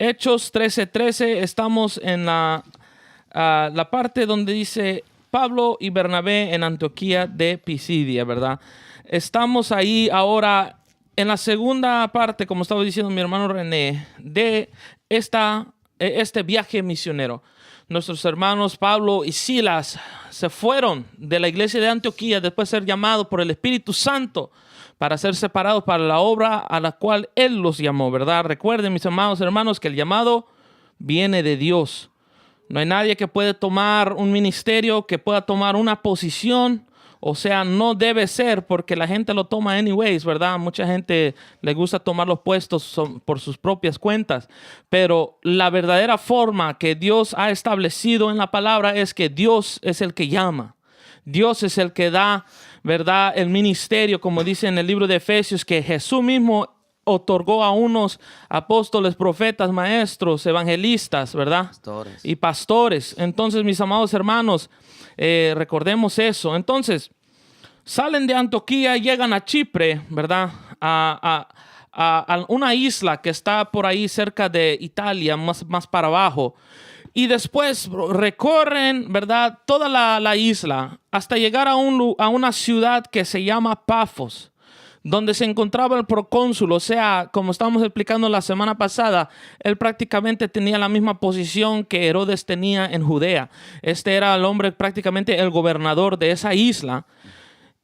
Hechos 13:13, estamos en la parte donde dice Pablo y Bernabé en Antioquía de Pisidia, ¿verdad? Estamos ahí ahora en la segunda parte, como estaba diciendo mi hermano René, de este viaje misionero. Nuestros hermanos Pablo y Silas se fueron de la iglesia de Antioquía después de ser llamados por el Espíritu Santo para ser separados para la obra a la cual Él los llamó, ¿verdad? Recuerden, mis amados hermanos, que el llamado viene de Dios. No hay nadie que pueda tomar un ministerio, que pueda tomar una posición. O sea, no debe ser porque la gente lo toma anyways, ¿verdad? Mucha gente le gusta tomar los puestos por sus propias cuentas. Pero la verdadera forma que Dios ha establecido en la palabra es que Dios es el que llama. Dios es el que da, ¿verdad? El ministerio, como dice en el libro de Efesios, que Jesús mismo otorgó a unos apóstoles, profetas, maestros, evangelistas, ¿verdad? Pastores. Y pastores. Entonces, mis amados hermanos, recordemos eso. Entonces, salen de Antioquía, llegan a Chipre, ¿verdad? A una isla que está por ahí cerca de Italia, más para abajo. Y después recorren, ¿verdad? Toda la isla hasta llegar a una ciudad que se llama Pafos, donde se encontraba el procónsul. O sea, como estábamos explicando la semana pasada, él prácticamente tenía la misma posición que Herodes tenía en Judea. Este era el hombre, prácticamente el gobernador de esa isla.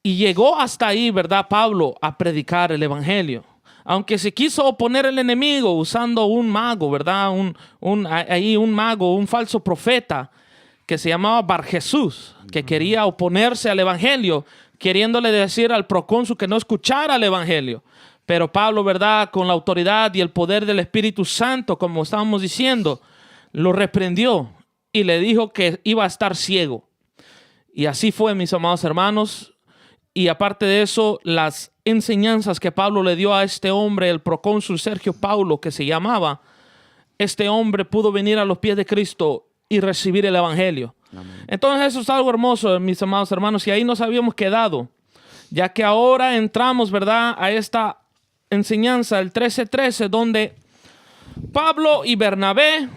Y llegó hasta ahí, ¿verdad, Pablo, a predicar el evangelio? Aunque se quiso oponer el enemigo usando un mago, ¿verdad? Un mago, un falso profeta que se llamaba Barjesús, que quería oponerse al evangelio, queriéndole decir al procónsul que no escuchara el evangelio. Pero Pablo, ¿verdad? Con la autoridad y el poder del Espíritu Santo, como estábamos diciendo, lo reprendió y le dijo que iba a estar ciego. Y así fue, mis amados hermanos. Y aparte de eso, las enseñanzas que Pablo le dio a este hombre, el procónsul Sergio Paulo, que se llamaba, este hombre pudo venir a los pies de Cristo y recibir el evangelio. Amén. Entonces eso es algo hermoso, mis amados hermanos, y ahí nos habíamos quedado, ya que ahora entramos, ¿verdad?, a esta enseñanza, el 13:13, donde Pablo y Bernabé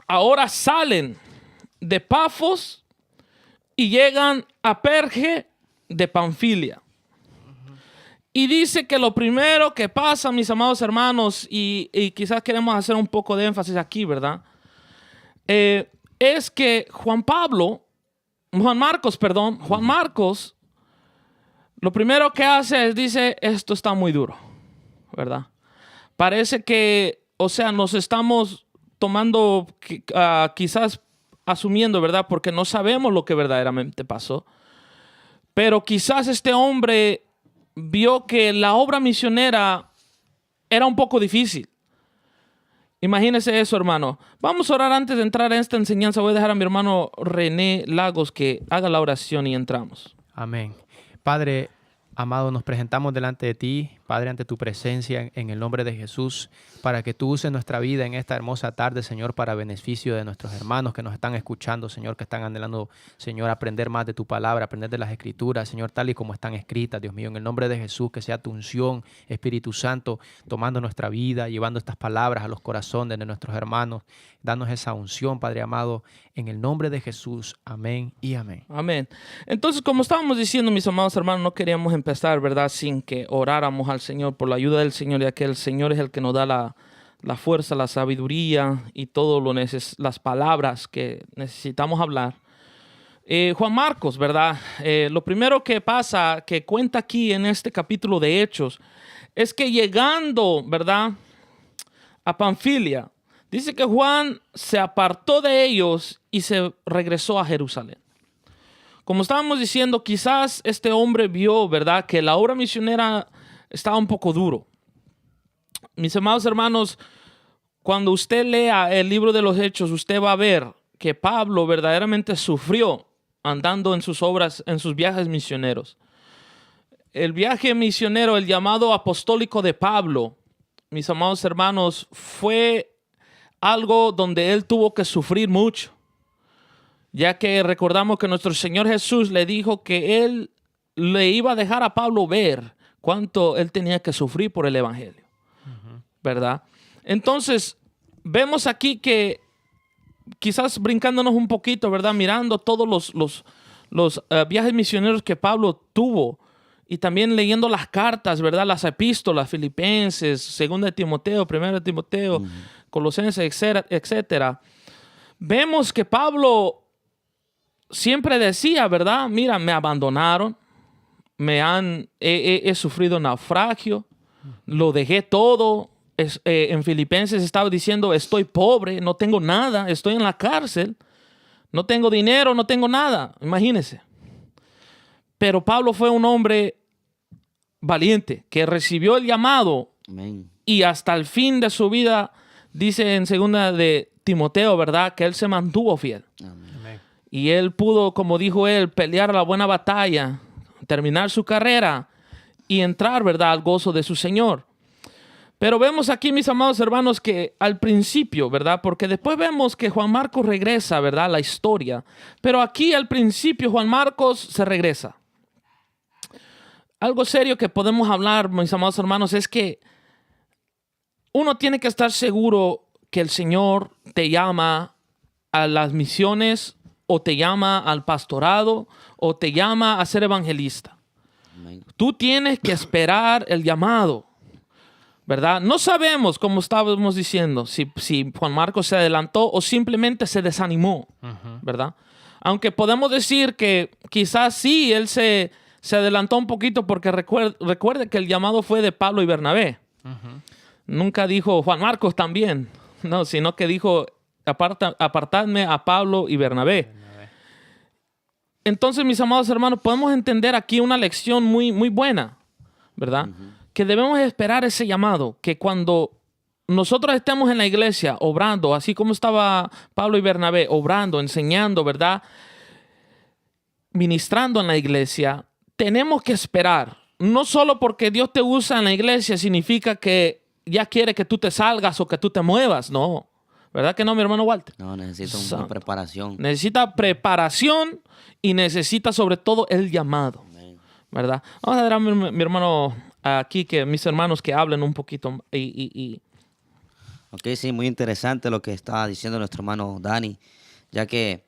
ahora salen de Pafos y llegan a Perge de Panfilia. Y dice que lo primero que pasa, mis amados hermanos, y quizás queremos hacer un poco de énfasis aquí, ¿verdad? Es que Juan Marcos, lo primero que hace es dice, esto está muy duro, ¿verdad? Parece que, o sea, nos estamos tomando, quizás asumiendo, ¿verdad? Porque no sabemos lo que verdaderamente pasó. Pero quizás este hombre vio que la obra misionera era un poco difícil. Imagínese eso, hermano. Vamos a orar antes de entrar en esta enseñanza. Voy a dejar a mi hermano René Lagos que haga la oración y entramos. Amén. Padre amado, nos presentamos delante de ti, Padre, ante tu presencia en el nombre de Jesús, para que tú uses nuestra vida en esta hermosa tarde, Señor, para beneficio de nuestros hermanos que nos están escuchando, Señor, que están anhelando, Señor, aprender más de tu palabra, aprender de las Escrituras, Señor, tal y como están escritas, Dios mío, en el nombre de Jesús, que sea tu unción, Espíritu Santo, tomando nuestra vida, llevando estas palabras a los corazones de nuestros hermanos. Danos esa unción, Padre amado, en el nombre de Jesús. Amén y amén. Amén. Entonces, como estábamos diciendo, mis amados hermanos, no queríamos empezar, ¿verdad?, sin que oráramos al Señor por la ayuda del Señor, ya que el Señor es el que nos da la fuerza, la sabiduría y todo las palabras que necesitamos hablar. Juan Marcos, ¿verdad? Lo primero que pasa, que cuenta aquí en este capítulo de Hechos, es que llegando, ¿verdad?, a Panfilia, dice que Juan se apartó de ellos y se regresó a Jerusalén. Como estábamos diciendo, quizás este hombre vio, ¿verdad?, que la obra misionera estaba un poco duro. Mis amados hermanos, cuando usted lea el libro de los Hechos, usted va a ver que Pablo verdaderamente sufrió andando en sus obras, en sus viajes misioneros. El viaje misionero, el llamado apostólico de Pablo, mis amados hermanos, fue algo donde él tuvo que sufrir mucho, ya que recordamos que nuestro Señor Jesús le dijo que él le iba a dejar a Pablo ver cuánto él tenía que sufrir por el evangelio, ¿verdad? Entonces, vemos aquí que quizás brincándonos un poquito, ¿verdad? Mirando todos los viajes misioneros que Pablo tuvo y también leyendo las cartas, ¿verdad? Las epístolas, Filipenses, Segunda de Timoteo, Primera de Timoteo, Colosenses, etcétera. Vemos que Pablo siempre decía, ¿verdad? Mira, me abandonaron, he sufrido naufragio, lo dejé todo. En Filipenses estaba diciendo, estoy pobre, no tengo nada, estoy en la cárcel, no tengo dinero, no tengo nada. Imagínense. Pero Pablo fue un hombre valiente que recibió el llamado. Amén. Y hasta el fin de su vida, dice en Segunda de Timoteo, ¿verdad? Que él se mantuvo fiel. Amén. Y él pudo, como dijo él, pelear la buena batalla, terminar su carrera y entrar, ¿verdad?, al gozo de su Señor. Pero vemos aquí, mis amados hermanos, que al principio, ¿verdad? Porque después vemos que Juan Marcos regresa, ¿verdad?, a la historia. Pero aquí al principio Juan Marcos se regresa. Algo serio que podemos hablar, mis amados hermanos, es que uno tiene que estar seguro que el Señor te llama a las misiones o te llama al pastorado o te llama a ser evangelista. Amén. Tú tienes que esperar el llamado, ¿verdad? No sabemos, como estábamos diciendo, si Juan Marcos se adelantó o simplemente se desanimó, ¿verdad? Aunque podemos decir que quizás sí, él se adelantó un poquito porque recuerde que el llamado fue de Pablo y Bernabé. Nunca dijo Juan Marcos también, no, sino que dijo apartadme a Pablo y Bernabé. Entonces, mis amados hermanos, podemos entender aquí una lección muy, muy buena, ¿verdad? Que debemos esperar ese llamado, que cuando nosotros estemos en la iglesia obrando, así como estaba Pablo y Bernabé, obrando, enseñando, ¿verdad?, ministrando en la iglesia, tenemos que esperar. No solo porque Dios te usa en la iglesia significa que ya quiere que tú te salgas o que tú te muevas, no. ¿Verdad que no, mi hermano Walter? No, necesita una preparación. Necesita preparación y necesita sobre todo el llamado. Amén. ¿Verdad? Vamos a dar a mi hermano aquí, que mis hermanos que hablen un poquito. Ok, sí, muy interesante lo que está diciendo nuestro hermano Dani, ya que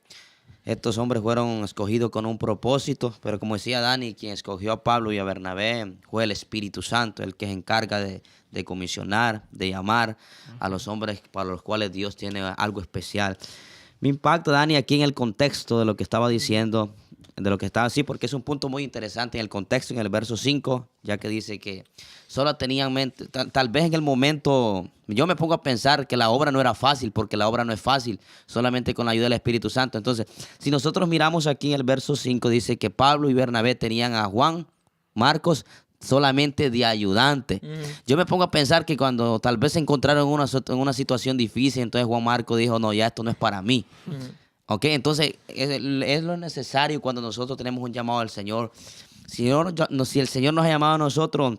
estos hombres fueron escogidos con un propósito, pero como decía Dani, quien escogió a Pablo y a Bernabé fue el Espíritu Santo, el que se encarga de comisionar, de llamar a los hombres para los cuales Dios tiene algo especial. Me impacta, Dani, aquí en el contexto de lo que estaba diciendo, de lo que estaba así, porque es un punto muy interesante en el contexto, en el verso 5, ya que dice que solo tenían mente, tal vez en el momento, yo me pongo a pensar que la obra no era fácil, porque la obra no es fácil, solamente con la ayuda del Espíritu Santo. Entonces, si nosotros miramos aquí en el verso 5, dice que Pablo y Bernabé tenían a Juan Marcos solamente de ayudante. Yo me pongo a pensar que cuando tal vez se encontraron en una situación difícil, entonces Juan Marcos dijo, no, ya esto no es para mí. Ok, entonces es lo necesario cuando nosotros tenemos un llamado al Señor. Si el Señor nos ha llamado a nosotros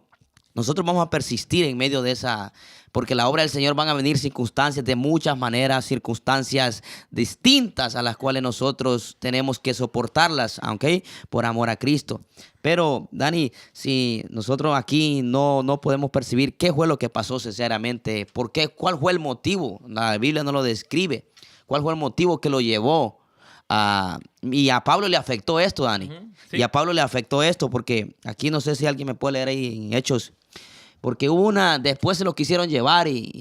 vamos a persistir en medio de esa, porque la obra del Señor van a venir circunstancias de muchas maneras, circunstancias distintas a las cuales nosotros tenemos que soportarlas, ¿ok? Por amor a Cristo. Pero, Dani, si nosotros aquí no podemos percibir qué fue lo que pasó sinceramente, ¿por qué? ¿Cuál fue el motivo? La Biblia no lo describe. ¿Cuál fue el motivo que lo llevó? Y a Pablo le afectó esto, Dani. Sí. Y a Pablo le afectó esto porque aquí no sé si alguien me puede leer ahí en Hechos. Porque hubo después se lo quisieron llevar y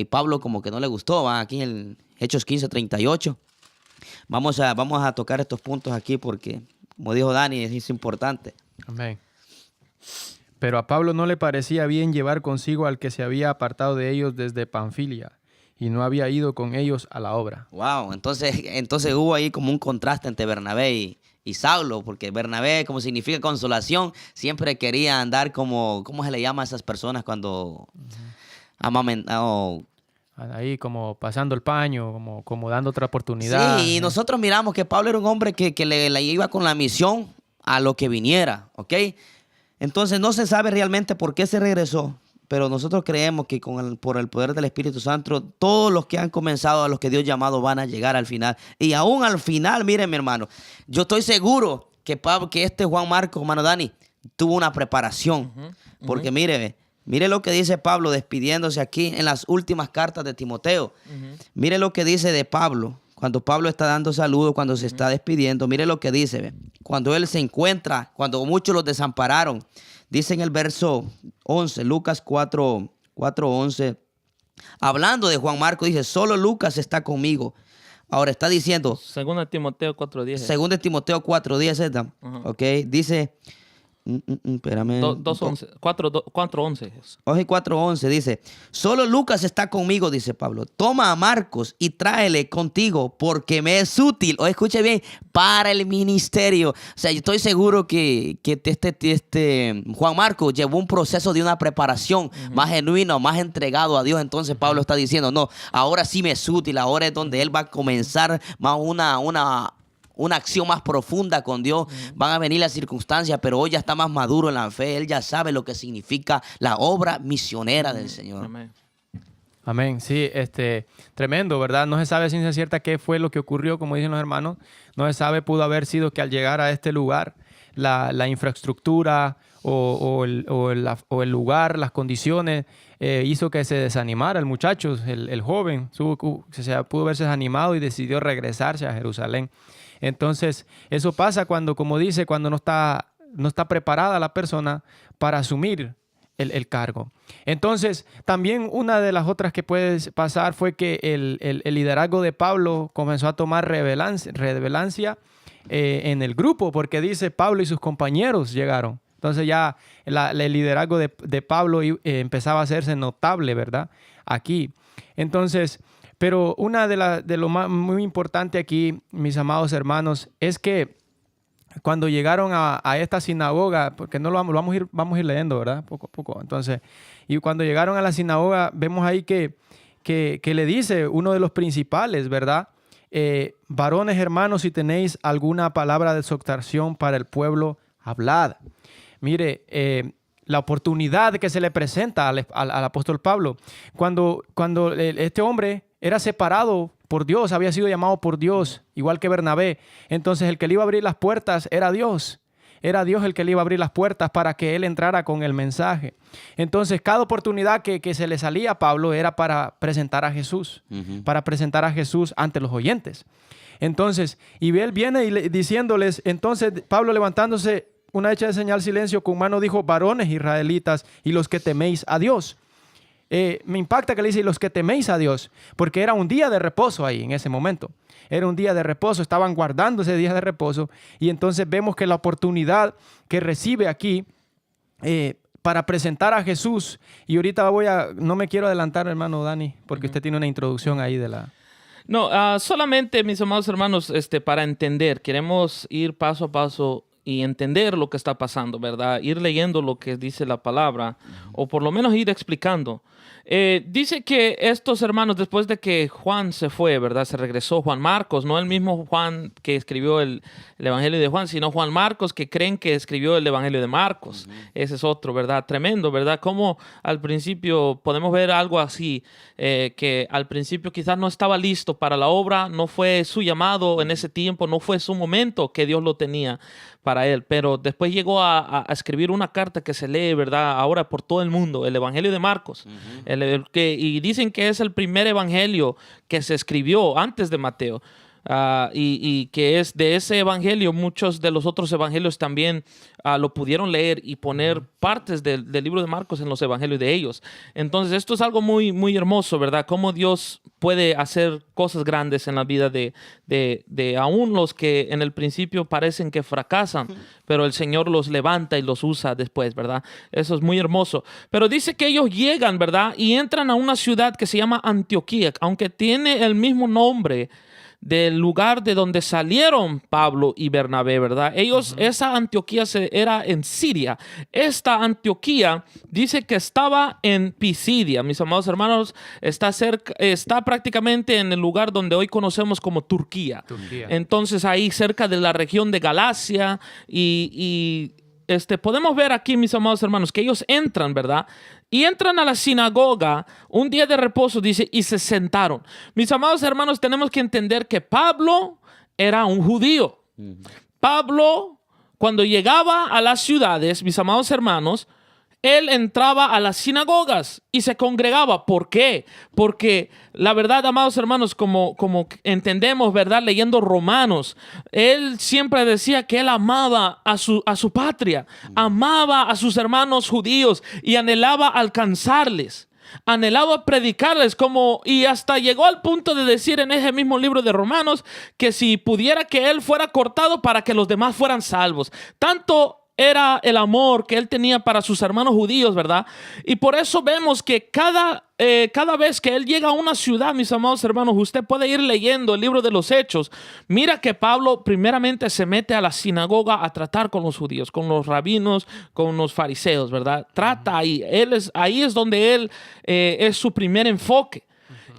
Pablo como que no le gustó, ¿va? Aquí en Hechos 15:38. Vamos a tocar estos puntos aquí porque, como dijo Dani, es importante. Amén. Pero a Pablo no le parecía bien llevar consigo al que se había apartado de ellos desde Panfilia y no había ido con ellos a la obra. Wow, entonces hubo ahí como un contraste entre Bernabé y Saulo, porque Bernabé, como significa consolación, siempre quería andar como, ¿cómo se le llama a esas personas cuando ahí como pasando el paño, como dando otra oportunidad. Sí, y nosotros miramos que Pablo era un hombre que le iba con la misión a lo que viniera, ¿ok? Entonces no se sabe realmente por qué se regresó, pero nosotros creemos que por el poder del Espíritu Santo, todos los que han comenzado, a los que Dios ha llamado, van a llegar al final. Y aún al final, miren, mi hermano, yo estoy seguro que este Juan Marcos, hermano Dani, tuvo una preparación. Porque mire, Mire lo que dice Pablo despidiéndose aquí en las últimas cartas de Timoteo. Mire lo que dice de Pablo. Cuando Pablo está dando saludos, cuando se está despidiendo, mire lo que dice. ¿Ve? Cuando él se encuentra, cuando muchos los desampararon. Dice en el verso 11, Lucas 4:11. Hablando de Juan Marcos, dice, solo Lucas está conmigo. Ahora está diciendo. 2 Timoteo 4:10. 2 Timoteo 4:10, ¿verdad? Ok, dice. Espérame. 4:11. Oye, 4:11 dice, solo Lucas está conmigo, dice Pablo. Toma a Marcos y tráele contigo porque me es útil. O escuche bien, para el ministerio. O sea, yo estoy seguro que Juan Marcos llevó un proceso de una preparación más genuino, más entregado a Dios. Entonces Pablo está diciendo, no, ahora sí me es útil. Ahora es donde él va a comenzar más una acción más profunda con Dios. Van a venir las circunstancias, pero hoy ya está más maduro en la fe. Él ya sabe lo que significa la obra misionera del Señor. Amén. Amén. Sí, tremendo, ¿verdad? No se sabe ciencia cierta qué fue lo que ocurrió, como dicen los hermanos. No se sabe, pudo haber sido que al llegar a este lugar, la infraestructura o el lugar, las condiciones, hizo que se desanimara el muchacho, el joven. Pudo haberse desanimado y decidió regresarse a Jerusalén. Entonces, eso pasa cuando, como dice, cuando no está preparada la persona para asumir el cargo. Entonces, también una de las otras que puede pasar fue que el liderazgo de Pablo comenzó a tomar relevancia en el grupo, porque dice Pablo y sus compañeros llegaron. Entonces ya el liderazgo de Pablo empezaba a hacerse notable, ¿verdad? Aquí. Entonces, pero una de lo más muy importante aquí, mis amados hermanos, es que cuando llegaron a esta sinagoga, porque no vamos a ir leyendo, ¿verdad? Poco a poco. Entonces, y cuando llegaron a la sinagoga, vemos ahí que le dice uno de los principales, ¿verdad? Varones hermanos, si tenéis alguna palabra de exhortación para el pueblo, hablad. Mire, la oportunidad que se le presenta al apóstol Pablo, cuando este hombre era separado por Dios, había sido llamado por Dios, igual que Bernabé. Entonces el que le iba a abrir las puertas era Dios. Era Dios el que le iba a abrir las puertas para que él entrara con el mensaje. Entonces cada oportunidad que se le salía a Pablo era para presentar a Jesús, para presentar a Jesús ante los oyentes. Entonces, y él viene diciéndoles, entonces Pablo levantándose, una hecha de señal silencio con mano dijo, varones israelitas y los que teméis a Dios. Me impacta que le dice, y los que teméis a Dios, porque era un día de reposo ahí en ese momento. Era un día de reposo, estaban guardando ese día de reposo. Y entonces vemos que la oportunidad que recibe aquí para presentar a Jesús, y ahorita no me quiero adelantar, hermano Dani, porque usted tiene una introducción ahí de la... No, solamente, mis amados hermanos, para entender, queremos ir paso a paso y entender lo que está pasando, ¿verdad? Ir leyendo lo que dice la palabra, o por lo menos ir explicando. Dice que estos hermanos, después de que Juan se fue, ¿verdad? Se regresó Juan Marcos, no el mismo Juan que escribió el Evangelio de Juan, sino Juan Marcos, que creen que escribió el Evangelio de Marcos. Ese es otro, ¿verdad? Tremendo, ¿verdad? Como al principio podemos ver algo así, que al principio quizás no estaba listo para la obra, no fue su llamado en ese tiempo, no fue su momento que Dios lo tenía para él, pero después llegó a escribir una carta que se lee, ¿verdad? Ahora por todo el mundo, el Evangelio de Marcos. Y dicen que es el primer evangelio que se escribió antes de Mateo. Y que es de ese evangelio, muchos de los otros evangelios también lo pudieron leer y poner partes del libro de Marcos en los evangelios de ellos. Entonces esto es algo muy, muy hermoso, ¿verdad? Cómo Dios puede hacer cosas grandes en la vida de aún los que en el principio parecen que fracasan, pero el Señor los levanta y los usa después, ¿verdad? Eso es muy hermoso. Pero dice que ellos llegan, ¿verdad? Y entran a una ciudad que se llama Antioquía, aunque tiene el mismo nombre del lugar de donde salieron Pablo y Bernabé, ¿verdad? Esa Antioquía era en Siria. Esta Antioquía dice que estaba en Pisidia, mis amados hermanos, está prácticamente en el lugar donde hoy conocemos como Turquía. Entonces ahí cerca de la región de Galacia podemos ver aquí, mis amados hermanos, que ellos entran, ¿verdad? Y entran a la sinagoga un día de reposo, dice, y se sentaron. Mis amados hermanos, tenemos que entender que Pablo era un judío. Pablo, cuando llegaba a las ciudades, mis amados hermanos, él entraba a las sinagogas y se congregaba. ¿Por qué? Porque la verdad, amados hermanos, como entendemos, ¿verdad? Leyendo Romanos, él siempre decía que él amaba a su patria, amaba a sus hermanos judíos y anhelaba alcanzarles. Anhelaba predicarles y hasta llegó al punto de decir en ese mismo libro de Romanos que si pudiera que él fuera cortado para que los demás fueran salvos. Tanto era el amor que él tenía para sus hermanos judíos, ¿verdad? Y por eso vemos que cada vez que él llega a una ciudad, mis amados hermanos, usted puede ir leyendo el libro de los Hechos. Mira que Pablo primeramente se mete a la sinagoga a tratar con los judíos, con los rabinos, con los fariseos, ¿verdad? Trata ahí. Ahí es donde él es su primer enfoque.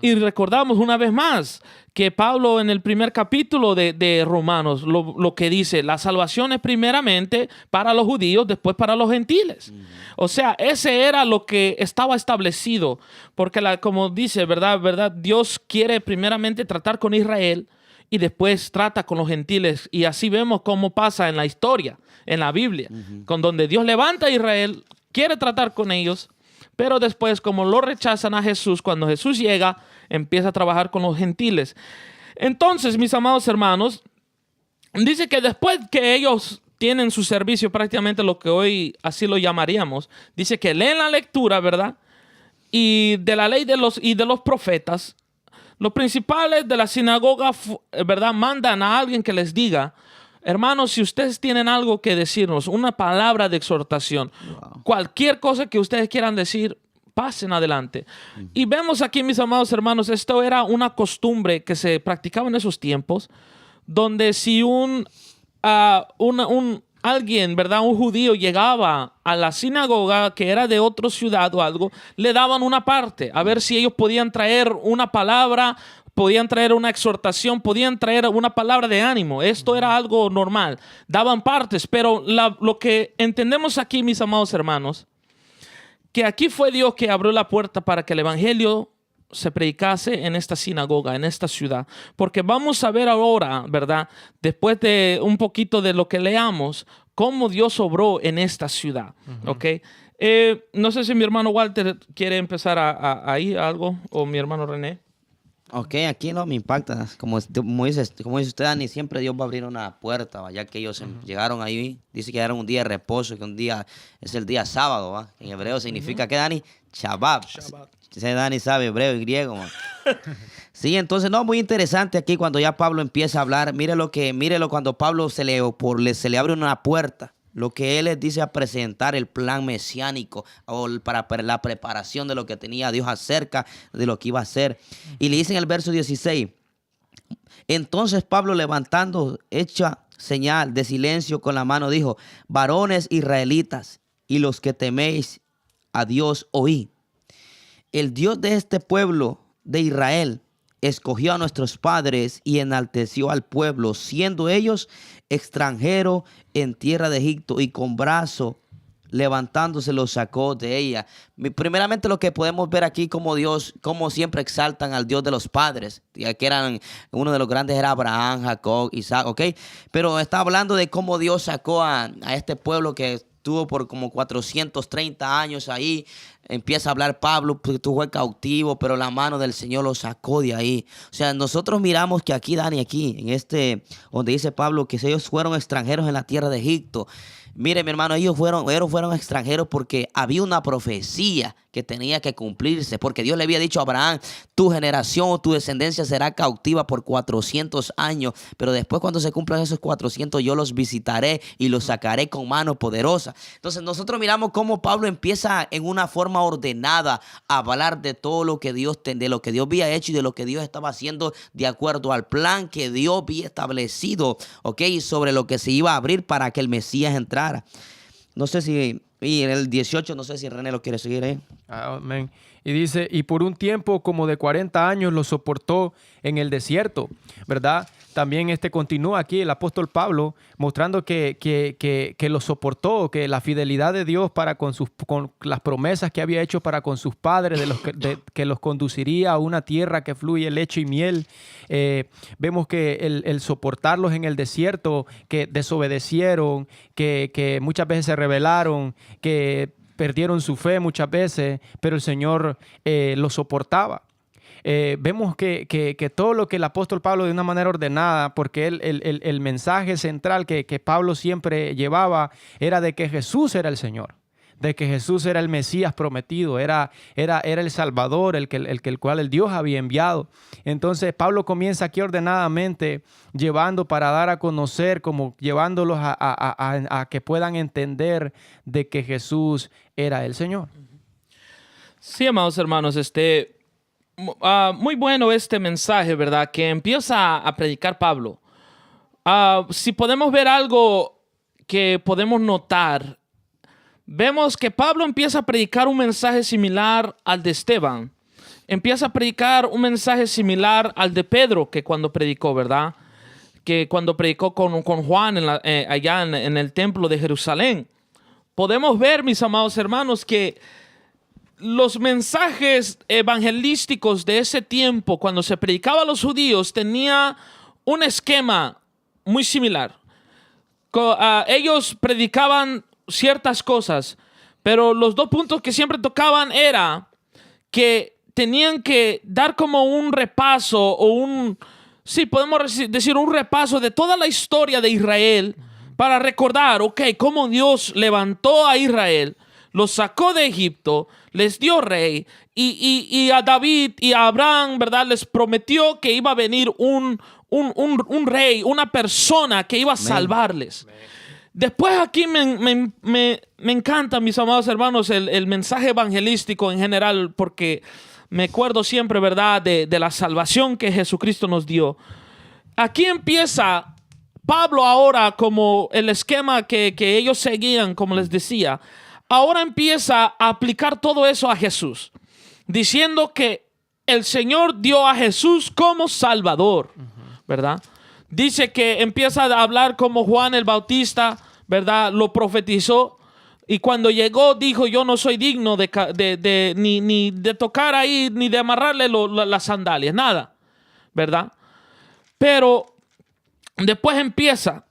Y recordamos una vez más que Pablo en el primer capítulo de Romanos lo que dice, la salvación es primeramente para los judíos, después para los gentiles. O sea, ese era lo que estaba establecido, porque como dice, ¿verdad? Dios quiere primeramente tratar con Israel y después trata con los gentiles. Y así vemos cómo pasa en la historia, en la Biblia, con donde Dios levanta a Israel, quiere tratar con ellos, pero después, como lo rechazan a Jesús, cuando Jesús llega, empieza a trabajar con los gentiles. Entonces, mis amados hermanos, dice que después que ellos tienen su servicio, prácticamente lo que hoy así lo llamaríamos, dice que leen la lectura, ¿verdad? Y de la ley de los profetas, los principales de la sinagoga, ¿verdad? Mandan a alguien que les diga, hermanos, si ustedes tienen algo que decirnos, una palabra de exhortación, cualquier cosa que ustedes quieran decir, pasen adelante. Y vemos aquí, mis amados hermanos, esto era una costumbre que se practicaba en esos tiempos, donde si alguien, ¿verdad? Un judío llegaba a la sinagoga que era de otra ciudad o algo, le daban una parte, a ver si ellos podían traer una palabra, podían traer una exhortación, podían traer una palabra de ánimo. Esto era algo normal. Daban partes, pero lo que entendemos aquí, mis amados hermanos, que aquí fue Dios que abrió la puerta para que el evangelio se predicase en esta sinagoga, en esta ciudad. Porque vamos a ver ahora, ¿verdad? Después de un poquito de lo que leamos, cómo Dios obró en esta ciudad. ¿Ok? No sé si mi hermano Walter quiere empezar ahí algo, o mi hermano René. Ok, aquí no me impacta. Como dice usted, Dani, siempre Dios va a abrir una puerta, ¿va? Ya que ellos llegaron ahí. Dice que era un día de reposo, que un día es el día sábado, ¿va? En hebreo significa que, Dani, Shabbat. Ese Dani sabe hebreo y griego, ¿va? Sí, entonces, no, muy interesante aquí cuando ya Pablo empieza a hablar. Mírelo cuando Pablo se le abre una puerta. Lo que él les dice a presentar el plan mesiánico o para la preparación de lo que tenía Dios acerca de lo que iba a hacer. Y le dice en el verso 16, entonces Pablo levantando, hecha señal de silencio con la mano, dijo, varones israelitas y los que teméis a Dios, oí. El Dios de este pueblo de Israel escogió a nuestros padres y enalteció al pueblo, siendo ellos extranjeros en tierra de Egipto, y con brazo levantándose los sacó de ella. Primeramente lo que podemos ver aquí, como siempre exaltan al Dios de los padres, que eran, uno de los grandes era Abraham, Jacob, Isaac, ¿ok? Pero está hablando de cómo Dios sacó a este pueblo que estuvo por como 430 años ahí. Empieza a hablar Pablo, pues estuvo cautivo, pero la mano del Señor lo sacó de ahí. O sea, nosotros miramos que aquí, Dani, aquí, donde dice Pablo que ellos fueron extranjeros en la tierra de Egipto. Mire, mi hermano, ellos fueron extranjeros porque había una profecía que tenía que cumplirse, porque Dios le había dicho a Abraham, tu generación o tu descendencia será cautiva por 400 años, pero después cuando se cumplan esos 400 yo los visitaré y los sacaré con mano poderosa. Entonces nosotros miramos cómo Pablo empieza en una forma ordenada a hablar de todo lo que de lo que Dios había hecho y de lo que Dios estaba haciendo de acuerdo al plan que Dios había establecido, ¿ok? Sobre lo que se iba a abrir para que el Mesías entrara. No sé si... Y en el 18, no sé si René lo quiere seguir ahí. Amén. Y dice, y por un tiempo como de 40 años lo soportó en el desierto, ¿verdad? También continúa aquí el apóstol Pablo mostrando que lo soportó, que la fidelidad de Dios con las promesas que había hecho para con sus padres, que los conduciría a una tierra que fluye leche y miel. Vemos que el soportarlos en el desierto, que desobedecieron, que muchas veces se rebelaron, que perdieron su fe muchas veces, pero el Señor lo soportaba. Vemos que todo lo que el apóstol Pablo de una manera ordenada, porque el mensaje central que Pablo siempre llevaba era de que Jesús era el Señor, de que Jesús era el Mesías prometido, era el Salvador, el cual el Dios había enviado. Entonces Pablo comienza aquí ordenadamente llevando para dar a conocer, como llevándolos a que puedan entender de que Jesús era el Señor. Sí, amados hermanos, muy bueno este mensaje, ¿verdad? Que empieza a predicar Pablo. Si podemos ver algo que podemos notar, vemos que Pablo empieza a predicar un mensaje similar al de Esteban. Empieza a predicar un mensaje similar al de Pedro, que cuando predicó, ¿verdad? Que cuando predicó con Juan allá en el templo de Jerusalén. Podemos ver, mis amados hermanos, que los mensajes evangelísticos de ese tiempo, cuando se predicaba a los judíos, tenía un esquema muy similar. Ellos predicaban ciertas cosas, pero los dos puntos que siempre tocaban era que tenían que dar como un repaso podemos decir un repaso de toda la historia de Israel para recordar, cómo Dios levantó a Israel, los sacó de Egipto, les dio rey y a David y a Abraham, ¿verdad? Les prometió que iba a venir un rey, una persona que iba a salvarles. Después aquí me encanta, mis amados hermanos, el mensaje evangelístico en general, porque me acuerdo siempre, ¿verdad?, de la salvación que Jesucristo nos dio. Aquí empieza Pablo ahora, como el esquema que ellos seguían, como les decía. Ahora empieza a aplicar todo eso a Jesús, diciendo que el Señor dio a Jesús como Salvador, ¿verdad? Dice que empieza a hablar como Juan el Bautista, ¿verdad? Lo profetizó, y cuando llegó dijo: yo no soy digno ni de tocar ahí, ni de amarrarle las sandalias, nada, ¿verdad? Pero después empieza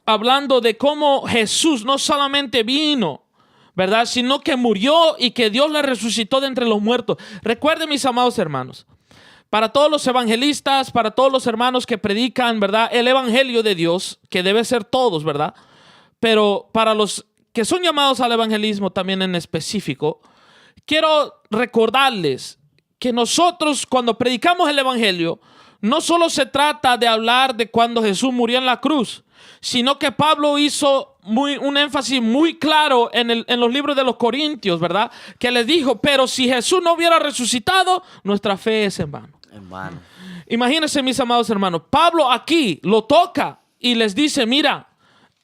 hablando de cómo Jesús no solamente vino, ¿verdad?, sino que murió y que Dios le resucitó de entre los muertos. Recuerden, mis amados hermanos, para todos los evangelistas, para todos los hermanos que predican, ¿verdad?, el evangelio de Dios, que debe ser todos, ¿verdad?, pero para los que son llamados al evangelismo también en específico, quiero recordarles que nosotros, cuando predicamos el evangelio, no solo se trata de hablar de cuando Jesús murió en la cruz, sino que Pablo hizo un énfasis muy claro en los libros de los Corintios, ¿verdad? Que les dijo: pero si Jesús no hubiera resucitado, nuestra fe es en vano. En vano. Imagínense, mis amados hermanos, Pablo aquí lo toca y les dice: mira,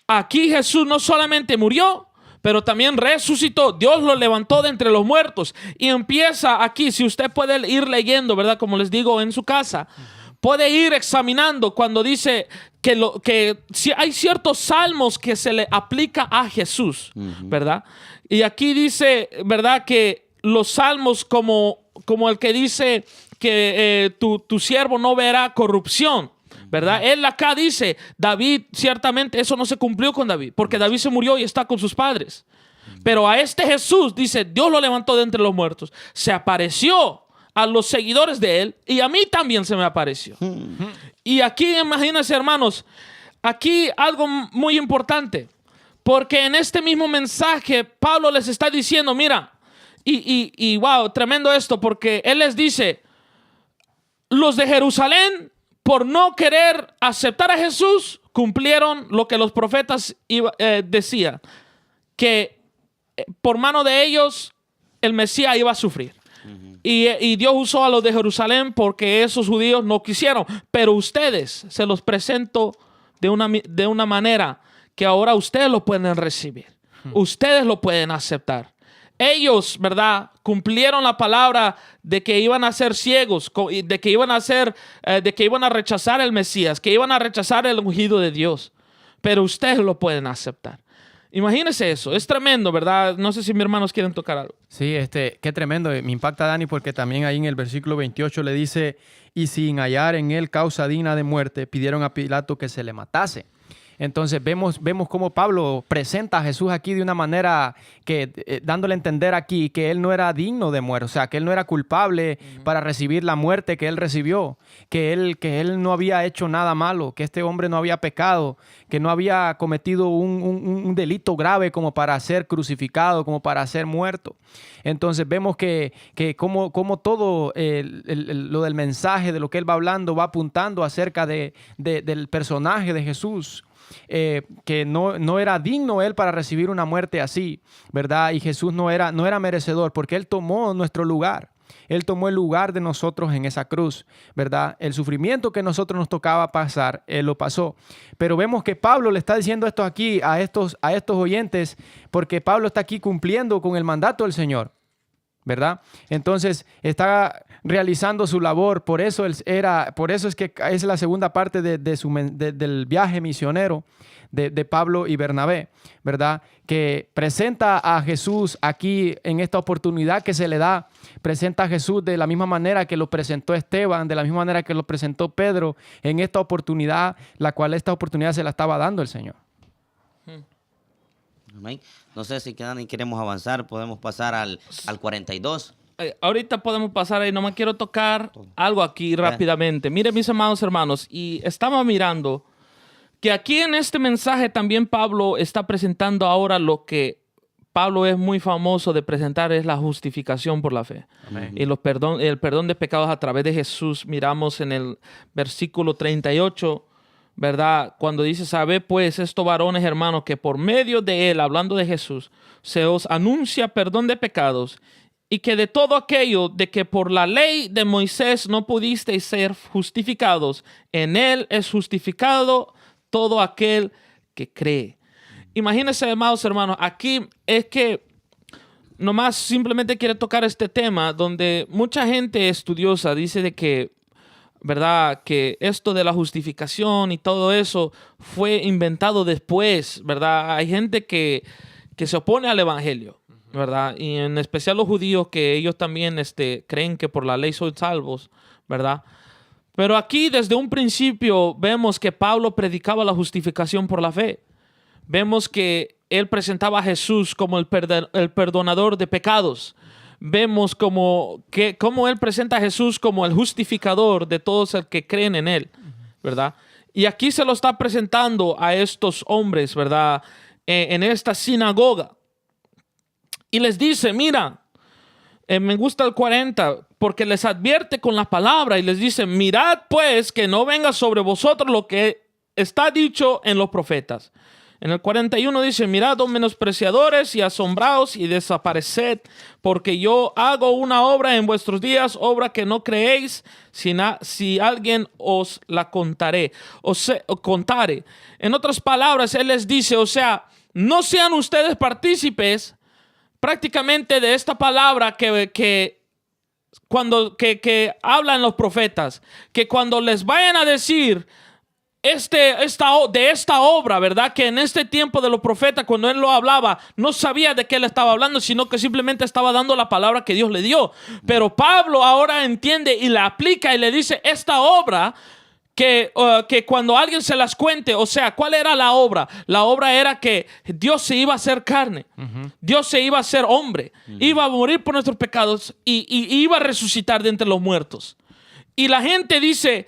aquí Jesús no solamente murió, pero también resucitó. Dios lo levantó de entre los muertos. Y empieza aquí, si usted puede ir leyendo, ¿verdad?, como les digo, en su casa, puede ir examinando cuando dice que si hay ciertos salmos que se le aplica a Jesús, ¿verdad? Y aquí dice, ¿verdad?, que los salmos como el que dice que tu siervo no verá corrupción, ¿verdad? Él acá dice: David, ciertamente eso no se cumplió con David, porque David se murió y está con sus padres. Pero a este Jesús, dice, Dios lo levantó de entre los muertos. Se apareció a los seguidores de él, y a mí también se me apareció. Y aquí, imagínense, hermanos, aquí algo muy importante, porque en este mismo mensaje Pablo les está diciendo: mira, y wow, tremendo esto, porque él les dice: los de Jerusalén, por no querer aceptar a Jesús, cumplieron lo que los profetas decían, que por mano de ellos el Mesías iba a sufrir. Y Dios usó a los de Jerusalén porque esos judíos no quisieron. Pero ustedes, se los presento de una manera que ahora ustedes lo pueden recibir. Ustedes lo pueden aceptar. Ellos, ¿verdad?, cumplieron la palabra de que iban a ser ciegos, de que iban a rechazar el Mesías, que iban a rechazar el ungido de Dios. Pero ustedes lo pueden aceptar. Imagínense eso, es tremendo, ¿verdad? No sé si mis hermanos quieren tocar algo. Sí, qué tremendo. Me impacta, Dani, porque también ahí en el versículo 28 le dice: y sin hallar en él causa digna de muerte, pidieron a Pilato que se le matase. Entonces vemos cómo Pablo presenta a Jesús aquí de una manera que dándole a entender aquí que él no era digno de muerte, o sea, que él no era culpable para recibir la muerte que él recibió, que él no había hecho nada malo, que este hombre no había pecado, que no había cometido un delito grave como para ser crucificado, como para ser muerto. Entonces vemos que como todo lo del mensaje, de lo que él va hablando, va apuntando acerca del personaje de Jesús. Que no era digno él para recibir una muerte así, ¿verdad? Y Jesús no era merecedor porque él tomó nuestro lugar. Él tomó el lugar de nosotros en esa cruz, ¿verdad? El sufrimiento que nosotros nos tocaba pasar, él lo pasó. Pero vemos que Pablo le está diciendo esto aquí a estos oyentes porque Pablo está aquí cumpliendo con el mandato del Señor, ¿verdad? Entonces está realizando su labor, por eso es que es la segunda parte del viaje misionero de Pablo y Bernabé, ¿verdad? Que presenta a Jesús aquí en esta oportunidad que se le da, presenta a Jesús de la misma manera que lo presentó Esteban, de la misma manera que lo presentó Pedro en esta oportunidad, esta oportunidad se la estaba dando el Señor. Amén. No sé si queremos avanzar, podemos pasar al 42. Ahorita podemos pasar ahí, no me quiero tocar algo aquí rápidamente. Miren, mis amados hermanos, y estamos mirando que aquí en este mensaje también Pablo está presentando ahora lo que Pablo es muy famoso de presentar, es la justificación por la fe. Amén. Y el perdón de pecados a través de Jesús. Miramos en el versículo 38, ¿verdad? Cuando dice, sabe pues esto, varones hermanos, que por medio de él, hablando de Jesús, se os anuncia perdón de pecados, y que de todo aquello de que por la ley de Moisés no pudisteis ser justificados, en él es justificado todo aquel que cree. Imagínense, amados hermanos, aquí es que nomás simplemente quiere tocar este tema donde mucha gente estudiosa dice de que, ¿verdad?, que esto de la justificación y todo eso fue inventado después, ¿verdad? Hay gente que se opone al evangelio, ¿verdad? Y en especial los judíos, que ellos también creen que por la ley son salvos, ¿verdad? Pero aquí desde un principio vemos que Pablo predicaba la justificación por la fe. Vemos que él presentaba a Jesús como el perdonador de pecados. Vemos cómo él presenta a Jesús como el justificador de todos los que creen en él, ¿verdad? Y aquí se lo está presentando a estos hombres, ¿verdad? En esta sinagoga. Y les dice, mira, me gusta el 40, porque les advierte con la palabra y les dice, mirad pues que no venga sobre vosotros lo que está dicho en los profetas. En el 41 dice, mirad, oh menospreciadores, y asombraos y desapareced, porque yo hago una obra en vuestros días, obra que no creéis, si alguien os la contare. En otras palabras, él les dice, o sea, no sean ustedes partícipes prácticamente de esta palabra que hablan los profetas, que cuando les vayan a decir de esta obra, ¿verdad? Que en este tiempo de los profetas, cuando él lo hablaba, no sabía de qué él estaba hablando, sino que simplemente estaba dando la palabra que Dios le dio. Pero Pablo ahora entiende y la aplica y le dice, esta obra que cuando alguien se las cuente, o sea, ¿cuál era la obra? La obra era que Dios se iba a hacer carne, Dios se iba a hacer hombre, iba a morir por nuestros pecados y iba a resucitar de entre los muertos. Y la gente dice,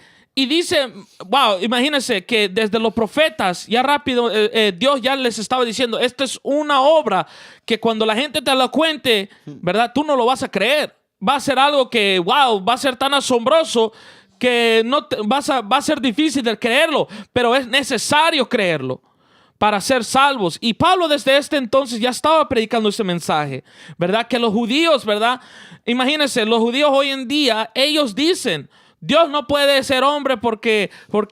wow, imagínense que desde los profetas, ya rápido, Dios ya les estaba diciendo, esta es una obra que cuando la gente te la cuente, ¿verdad? Tú no lo vas a creer. Va a ser algo que, wow, va a ser tan asombroso que va a ser difícil de creerlo, pero es necesario creerlo para ser salvos. Y Pablo desde entonces ya estaba predicando ese mensaje, ¿verdad? Que los judíos, ¿verdad? Imagínense, los judíos hoy en día, ellos dicen, Dios no puede ser hombre porque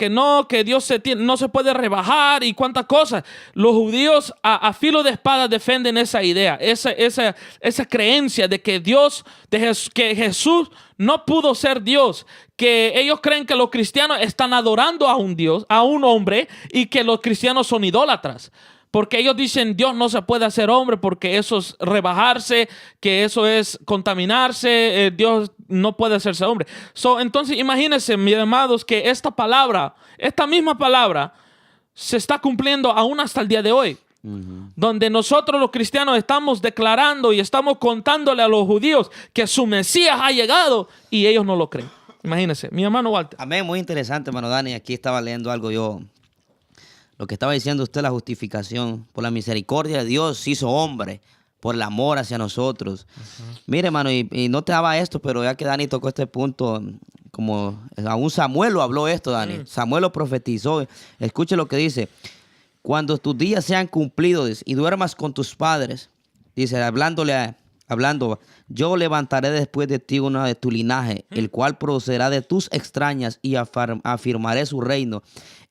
no, que Dios no se puede rebajar y cuántas cosas. Los judíos a filo de espada defienden esa idea, esa creencia de que que Jesús no pudo ser Dios, que ellos creen que los cristianos están adorando a un Dios, a un hombre, y que los cristianos son idólatras. Porque ellos dicen, Dios no se puede hacer hombre porque eso es rebajarse, que eso es contaminarse, Dios no puede hacerse hombre. Entonces imagínense, mis amados, que esta misma palabra, se está cumpliendo aún hasta el día de hoy. Donde nosotros los cristianos estamos declarando y estamos contándole a los judíos que su Mesías ha llegado y ellos no lo creen. Imagínense, mi hermano Walter. Amén, muy interesante, hermano Dani. Aquí estaba leyendo algo yo. Lo que estaba diciendo usted, la justificación. Por la misericordia de Dios se hizo hombre, por el amor hacia nosotros. Mire, hermano, y no te daba esto, pero ya que Dani tocó este punto, como aún Samuel lo habló esto, Dani. Samuel lo profetizó. Escuche lo que dice. Cuando tus días sean cumplidos y duermas con tus padres, dice, hablando, yo levantaré después de ti uno de tu linaje, el cual procederá de tus extrañas y afirmaré su reino.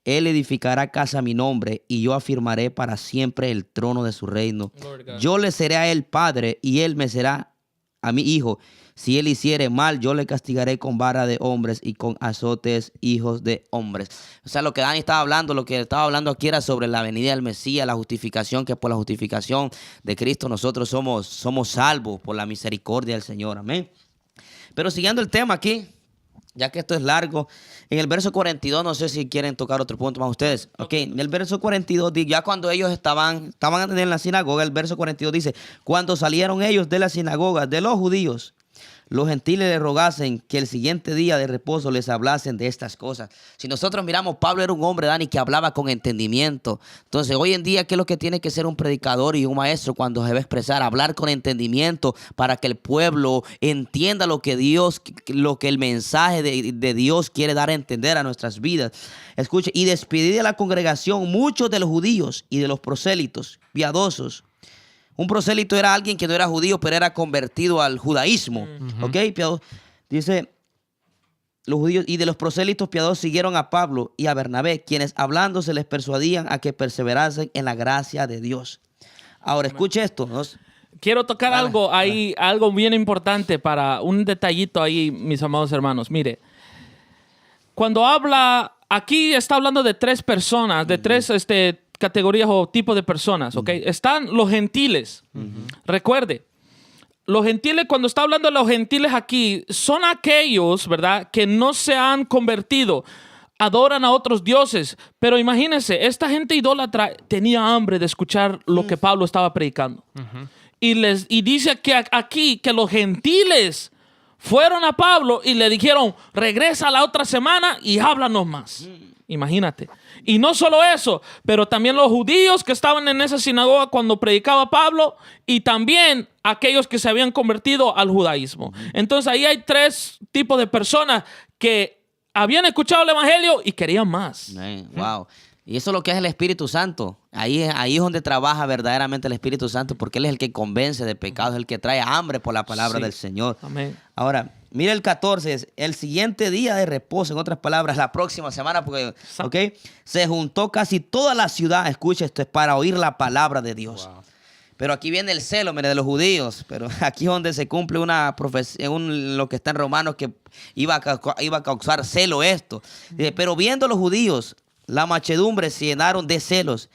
Él edificará casa a mi nombre y yo afirmaré para siempre el trono de su reino. Yo le seré a él padre y él me será a mi hijo. Si él hiciere mal, yo le castigaré con vara de hombres y con azotes hijos de hombres. O sea, lo que Dani estaba hablando, lo que estaba hablando aquí era sobre la venida del Mesías, la justificación, que por la justificación de Cristo nosotros somos salvos por la misericordia del Señor. Amén. Pero siguiendo el tema aquí, ya que esto es largo, en el verso 42, no sé si quieren tocar otro punto más ustedes. Ok, en el verso 42, ya cuando ellos estaban en la sinagoga, el verso 42 dice, cuando salieron ellos de la sinagoga de los judíos, los gentiles le rogasen que el siguiente día de reposo les hablasen de estas cosas. Si nosotros miramos, Pablo era un hombre, Dani, que hablaba con entendimiento. Entonces, hoy en día, ¿qué es lo que tiene que ser un predicador y un maestro cuando se va a expresar? Hablar con entendimiento para que el pueblo entienda lo que el mensaje de Dios quiere dar a entender a nuestras vidas. Escuche, y despedir de la congregación muchos de los judíos y de los prosélitos piadosos. Un prosélito era alguien que no era judío, pero era convertido al judaísmo. ¿Ok? Dice, los judíos y de los prosélitos piadosos siguieron a Pablo y a Bernabé, quienes hablando se les persuadían a que perseverasen en la gracia de Dios. Ahora, escuche esto. ¿No? Quiero tocar algo ahí, algo bien importante para un detallito ahí, mis amados hermanos. Mire, cuando habla, aquí está hablando de tres personas, de tres categorías o tipos de personas, ¿ok? Están los gentiles. Recuerde, los gentiles, cuando está hablando de los gentiles aquí, son aquellos, ¿verdad?, que no se han convertido, adoran a otros dioses. Pero imagínense, esta gente idólatra tenía hambre de escuchar lo que Pablo estaba predicando. Y dice que aquí que los gentiles fueron a Pablo y le dijeron, regresa la otra semana y háblanos más. Imagínate. Y no solo eso, pero también los judíos que estaban en esa sinagoga cuando predicaba Pablo y también aquellos que se habían convertido al judaísmo. Entonces ahí hay tres tipos de personas que habían escuchado el evangelio y querían más. Wow. Y eso es lo que es el Espíritu Santo. Ahí es donde trabaja verdaderamente el Espíritu Santo, porque Él es el que convence de pecados, el que trae hambre por la palabra del Señor. Amén. Ahora, mira el 14, es el siguiente día de reposo, en otras palabras, la próxima semana, porque se juntó casi toda la ciudad, escucha esto, es para oír la palabra de Dios. Wow. Pero aquí viene el celo, mire, de los judíos, pero aquí es donde se cumple una profecía, lo que está en Romanos, que iba a causar celo esto. Pero viendo los judíos, la machedumbre se llenaron de celos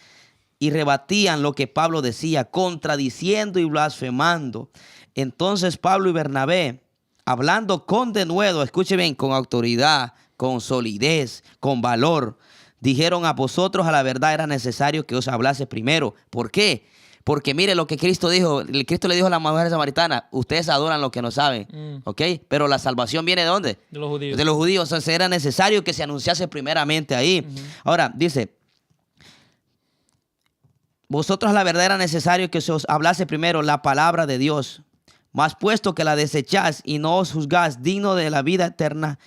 y rebatían lo que Pablo decía, contradiciendo y blasfemando. Entonces Pablo y Bernabé, hablando con denuedo, escuche bien, con autoridad, con solidez, con valor, dijeron a vosotros a la verdad era necesario que os hablase primero. ¿Por qué? Porque mire lo que Cristo dijo. Cristo le dijo a la mujer samaritana, ustedes adoran lo que no saben, ¿ok? Pero la salvación viene ¿de dónde? De los judíos. De los judíos. Entonces era necesario que se anunciase primeramente ahí. Ahora, dice, vosotros a la verdad era necesario que se os hablase primero la palabra de Dios. Mas puesto que la desecháis y no os juzgáis digno de la vida eterna,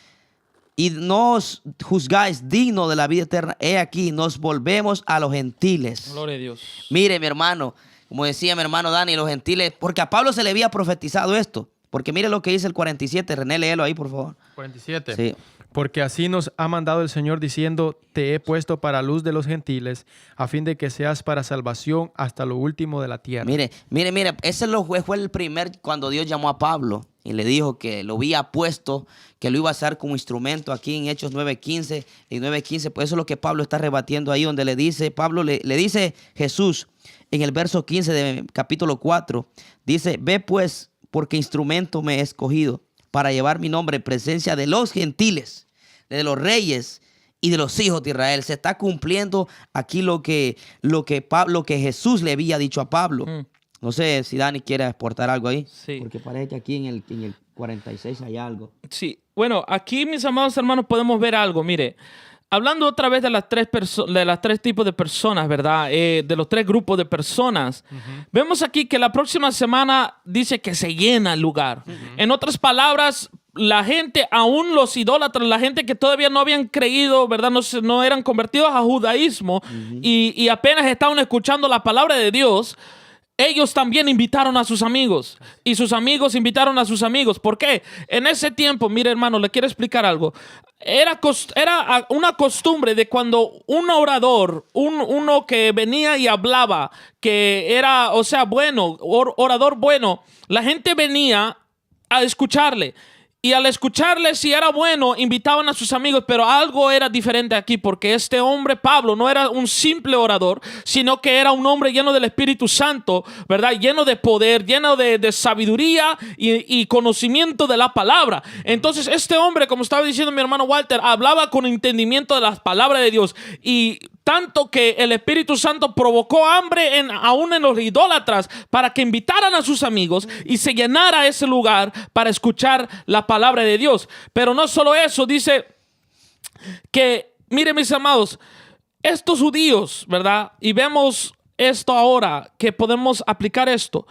he aquí, nos volvemos a los gentiles. Gloria a Dios. Mire, mi hermano, como decía mi hermano Dani, los gentiles, porque a Pablo se le había profetizado esto. Porque mire lo que dice el 47. René, léelo ahí, por favor. 47. Sí. Porque así nos ha mandado el Señor diciendo, te he puesto para luz de los gentiles, a fin de que seas para salvación hasta lo último de la tierra. Mire, ese fue el primer, cuando Dios llamó a Pablo y le dijo que lo había puesto, que lo iba a hacer como instrumento aquí en Hechos 9:15 y 9:15. Pues eso es lo que Pablo está rebatiendo ahí, donde le dice, Pablo le dice Jesús en el verso 15 de capítulo 4, dice, ve pues, porque instrumento me he escogido para llevar mi nombre en presencia de los gentiles, de los reyes y de los hijos de Israel. Se está cumpliendo aquí lo que Jesús le había dicho a Pablo. No sé si Dani quiere aportar algo ahí. Sí. Porque parece que aquí en el 46 hay algo. Sí. Bueno, aquí, mis amados hermanos, podemos ver algo. Mire, hablando otra vez de las tres tipos de personas, ¿verdad? De los tres grupos de personas. Vemos aquí que la próxima semana dice que se llena el lugar. En otras palabras, la gente, aún los idólatras, la gente que todavía no habían creído, ¿verdad? No eran convertidos a judaísmo y apenas estaban escuchando la palabra de Dios. Ellos también invitaron a sus amigos y sus amigos invitaron a sus amigos. ¿Por qué? En ese tiempo, mire hermano, le quiero explicar algo. Era una costumbre de cuando un orador, uno que venía y hablaba, que era, o sea, bueno, orador bueno, la gente venía a escucharle. Y al escucharle, si era bueno, invitaban a sus amigos, pero algo era diferente aquí, porque este hombre, Pablo, no era un simple orador, sino que era un hombre lleno del Espíritu Santo, ¿verdad? Lleno de poder, lleno de sabiduría y conocimiento de la palabra. Entonces, este hombre, como estaba diciendo mi hermano Walter, hablaba con entendimiento de las palabras de Dios y tanto que el Espíritu Santo provocó hambre aún en los idólatras para que invitaran a sus amigos y se llenara ese lugar para escuchar la palabra de Dios. Pero no solo eso, dice que, miren mis amados, estos judíos, ¿verdad? Y vemos esto ahora, que podemos aplicar esto.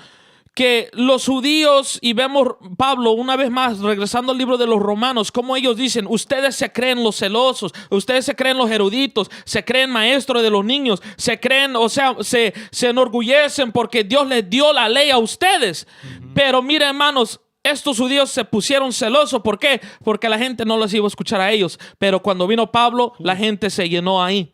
Que los judíos, y vemos Pablo una vez más regresando al libro de los Romanos, como ellos dicen, ustedes se creen los celosos, ustedes se creen los eruditos, se creen maestros de los niños, se creen, o sea, se enorgullecen porque Dios les dio la ley a ustedes. Pero miren hermanos, estos judíos se pusieron celosos. ¿Por qué? Porque la gente no los iba a escuchar a ellos. Pero cuando vino Pablo, la gente se llenó ahí.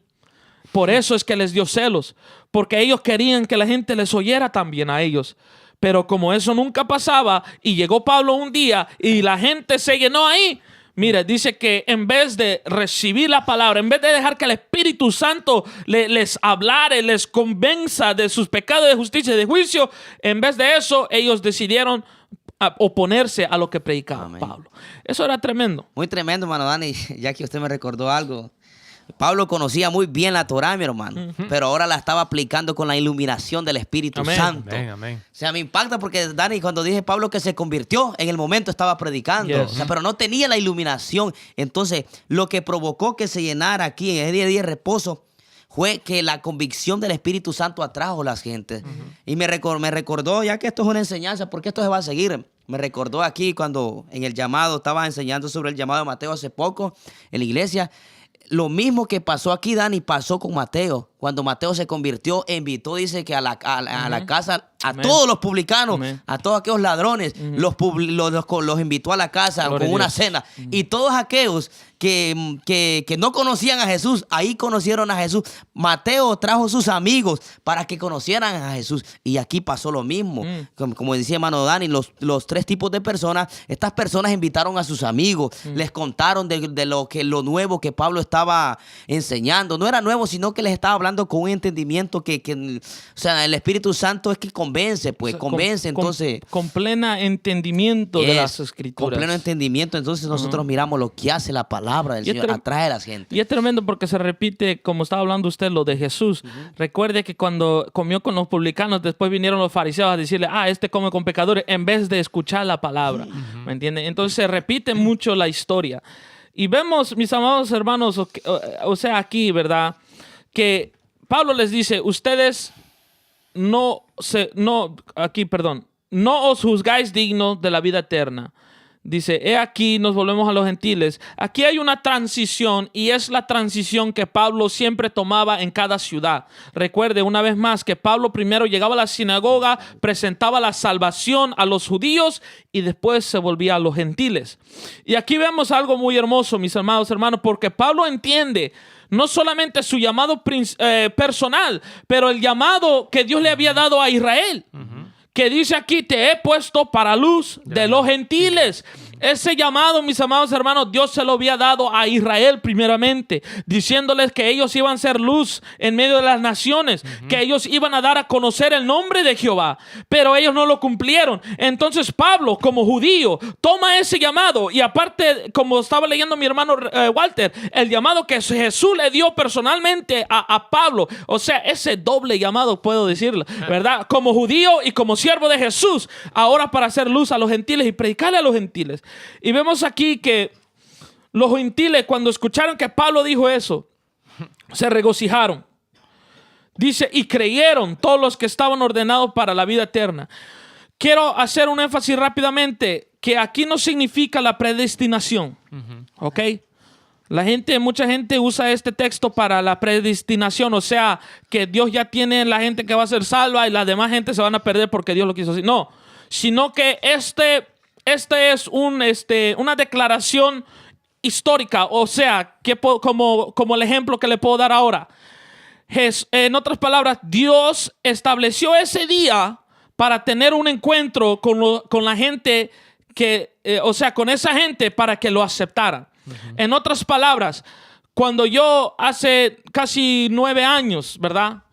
Por eso es que les dio celos, porque ellos querían que la gente les oyera también a ellos. Pero como eso nunca pasaba y llegó Pablo un día y la gente se llenó ahí, mire, dice que en vez de recibir la palabra, en vez de dejar que el Espíritu Santo les hablare, les convenza de sus pecados de justicia y de juicio, en vez de eso, ellos decidieron oponerse a lo que predicaba Pablo. Eso era tremendo. Muy tremendo, hermano Dani, ya que usted me recordó algo. Pablo conocía muy bien la Torá, mi hermano, pero ahora la estaba aplicando con la iluminación del Espíritu Santo. Amén. O sea, me impacta porque, Dani, cuando dije Pablo que se convirtió, en el momento estaba predicando. O sea, pero no tenía la iluminación. Entonces, lo que provocó que se llenara aquí en el día de reposo fue que la convicción del Espíritu Santo atrajo a la gente. Y me recordó, ya que esto es una enseñanza, porque esto se va a seguir. Me recordó aquí cuando en el llamado, estaba enseñando sobre el llamado de Mateo hace poco en la iglesia. Lo mismo que pasó aquí, Dani, pasó con Mateo. Cuando Mateo se convirtió, invitó, dice que a la casa, a todos los publicanos, a todos aquellos ladrones, los invitó a la casa con una cena. Y todos aquellos que no conocían a Jesús, ahí conocieron a Jesús. Mateo trajo sus amigos para que conocieran a Jesús. Y aquí pasó lo mismo. Como decía hermano Dani, los tres tipos de personas, estas personas invitaron a sus amigos, les contaron de lo nuevo que Pablo estaba enseñando. No era nuevo, sino que les estaba hablando con un entendimiento o sea, el Espíritu Santo es que convence, pues, convence, entonces... Con pleno entendimiento de las Escrituras. Con pleno entendimiento, entonces nosotros miramos lo que hace la palabra del Señor, atrae a la gente. Y es tremendo porque se repite, como estaba hablando usted, lo de Jesús. Recuerde que cuando comió con los publicanos, después vinieron los fariseos a decirle, este come con pecadores, en vez de escuchar la palabra, ¿me entiende? Entonces se repite mucho la historia. Y vemos, mis amados hermanos, o sea, aquí, ¿verdad?, que Pablo les dice, ustedes no os juzgáis dignos de la vida eterna. Dice, he aquí nos volvemos a los gentiles. Aquí hay una transición y es la transición que Pablo siempre tomaba en cada ciudad. Recuerde una vez más que Pablo primero llegaba a la sinagoga, presentaba la salvación a los judíos y después se volvía a los gentiles. Y aquí vemos algo muy hermoso, mis amados hermanos, porque Pablo entiende no solamente su llamado personal, pero el llamado que Dios le había dado a Israel. Que dice aquí, te he puesto para luz de los gentiles. Ese llamado, mis amados hermanos, Dios se lo había dado a Israel primeramente, diciéndoles que ellos iban a ser luz en medio de las naciones, que ellos iban a dar a conocer el nombre de Jehová, pero ellos no lo cumplieron. Entonces Pablo, como judío, toma ese llamado y aparte, como estaba leyendo mi hermano Walter, el llamado que Jesús le dio personalmente a Pablo, o sea, ese doble llamado, puedo decirlo, ¿verdad? Como judío y como siervo de Jesús, ahora para hacer luz a los gentiles y predicarle a los gentiles. Y vemos aquí que los gentiles, cuando escucharon que Pablo dijo eso, se regocijaron. Dice, y creyeron todos los que estaban ordenados para la vida eterna. Quiero hacer un énfasis rápidamente, que aquí no significa la predestinación. ¿Ok? Mucha gente usa este texto para la predestinación, o sea, que Dios ya tiene la gente que va a ser salva y la demás gente se van a perder porque Dios lo quiso así. No, sino que este es una declaración histórica, o sea, como el ejemplo que le puedo dar ahora. En otras palabras, Dios estableció ese día para tener un encuentro con la gente con esa gente para que lo aceptaran. En otras palabras, cuando yo hace casi 9 años, ¿verdad?